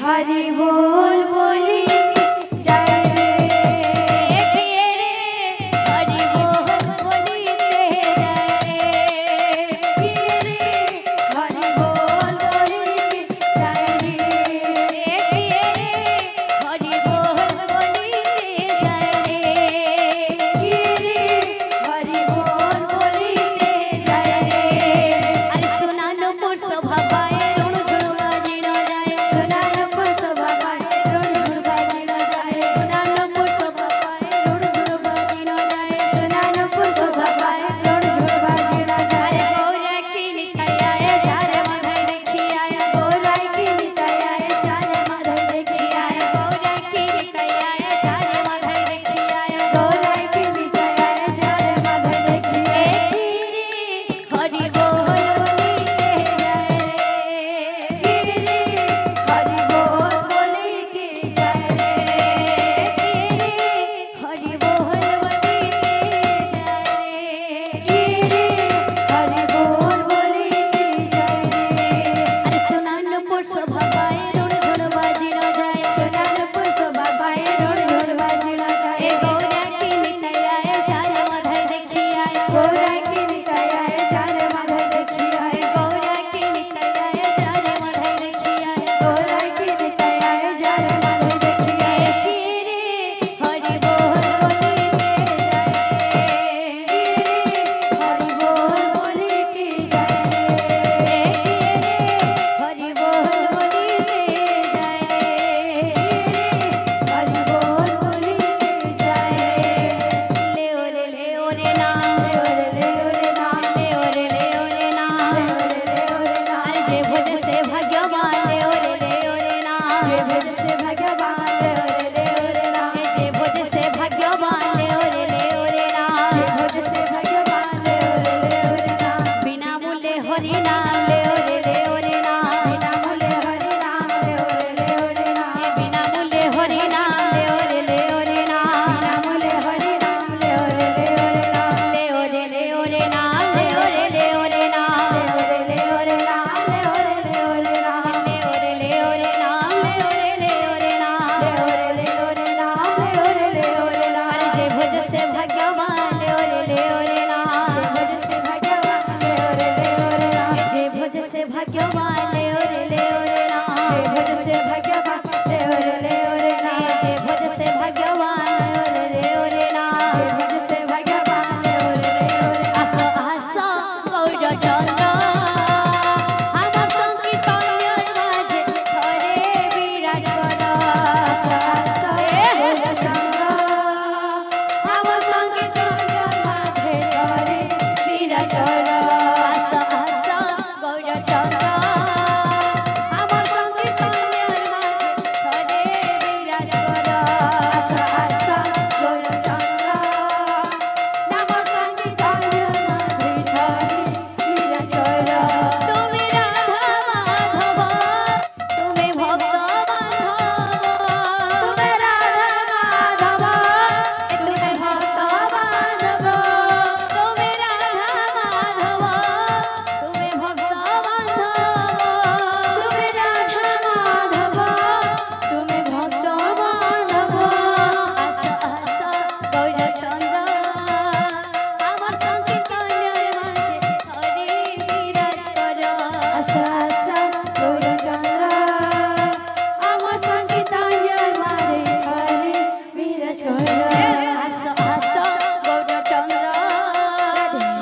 हरि बोल बोली जय रे हरि बोल बोलीते जय रे हरि बोल बोलीते जय रे हरि बोल बोलीते जय रे हरि बोल बोलीते जय रे अरे सुनानो पुर शोभा पाए ऋण झुण बाजी न जाए सुनानो पुर शोभा पाए ऋण झुण बाजी न जाए सुनानो पुर शोभा पाए ऋण झुण बाजी न जाए सुनानो पुर शोभा पाए ऋण झुण बाजी न जाए गौरा की नितया है चारे माधई देखी आया गौरा की नितया है चारे माधई देखी आया गौरा की नितया है चारे माधई देखी आया गौरा की नितया है चारे माधई देखी हरि बोल बोलीते जय रे हरि बोल बोलीते जय रे हरि बोल बोलीते जय रे हरि बोल बोलीते जय रे अरे सुनानो पुर शोभा पाए ऋण झुण बाजी न जाए सुनानो पुर शोभा पाए ऋण झुण बाजी न जाए गौरा की नितया है चारे माधई देखी आया गौरा की नितया है चारे माधई देखी आया गौरा की नितया है चारे माधई देखी आया गौरा की नितया है चारे माधई देखी आया हरि बोल बोलीते जय हरि बोल बोलीते जय हरि बोल बोलीते जय हरि बोल बोलीते जय ले ओरे नाम ले ओरे नाम ले ओरे नाम अरे जे भोज से भगवान ले ओरे नाम जे भोज से भगवान ले ओरे नाम जे भोज से भगवान ले ओरे नाम जे भोज से भगवान ले ओरे नाम बिना मूल्य हरि नाम ले ओरे नाम बिना मूल्य हरि नाम ले ओरे नाम बिना मूल्य हरि नाम ले ओरे नाम बिना मूल्य हरि नाम ले ओरे नाम ले ओरे नाम ले ओरे नाम ले ओरे नाम ले ओरे नाम ले ओरे नाम ले ओरे नाम ले ओरे नाम ले ओरे नाम अरे जे भोज से भगवान ले ओरे नाम जे भोज से भगवान ले ओरे नाम जे भोज से भगवान ले ओरे नाम जे भोज से भगवान ले ओरे नाम जे भोज से भगवान ले ओरे नाम जे भोज से भगवान ले ओरे आस आस गौर चंद्र আমার সংকীর্তনের মাঝে ধরে বিরাজ কর আস আস গৌর চন্দ্র আমার সংকীর্তনের মাঝে ধরে বিরাজ কর আস আস গৌর চন্দ্র আমার সংকীর্তনের মাঝে ধরে বিরাজ কর আস আস গৌর চন্দ্র আমার সংকীর্তনের মাঝে ধরে বিরাজ কর তুমি রাধা মাধব তুমি ভক্ত বান্ধব তুমি রাধা মাধব তুমি ভক্ত বান্ধব তুমি রাধা মাধব তুমি ভক্ত বান্ধব তুমি রাধা মাধব তুমি ভক্ত বান্ধব আস আস গৌর চন্দ্র আমার সংকীর্তনের মাঝে হরি বিরাজ কর আস আস গৌর চন্দ্র আমার সংকীর্তনের মাঝে হরি বিরাজ কর আস আস গৌর চন্দ্র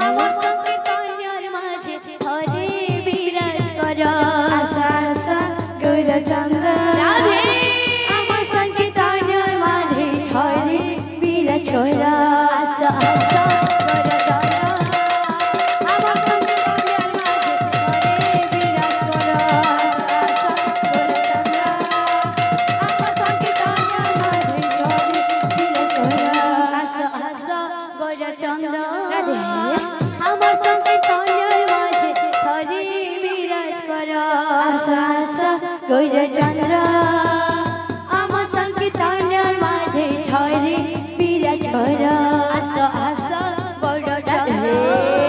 আমার সংকীর্তনের মাঝে হরি বিরাজ কর আস আস গৌর চন্দ্র রাধে আমার সংকীর্তনের মাঝে হরি বিরাজ কর আস আস গৌর চন্দ্র আমার সংকীর্তনের মাঝে হরি বিরাজ কর আস আস গৌর চন্দ্র আমার সংকীর্তনের মাঝে হরি বিরাজ কর আস আস গৌর চন্দ্র রাধে আমার সংকীর্তনের মাঝে হরি বিরাজ কর আস আস গৌর চন্দ্র আমার সংকীর্তনের মাঝে হরি বিরাজ কর আস আস গৌর চন্দ্র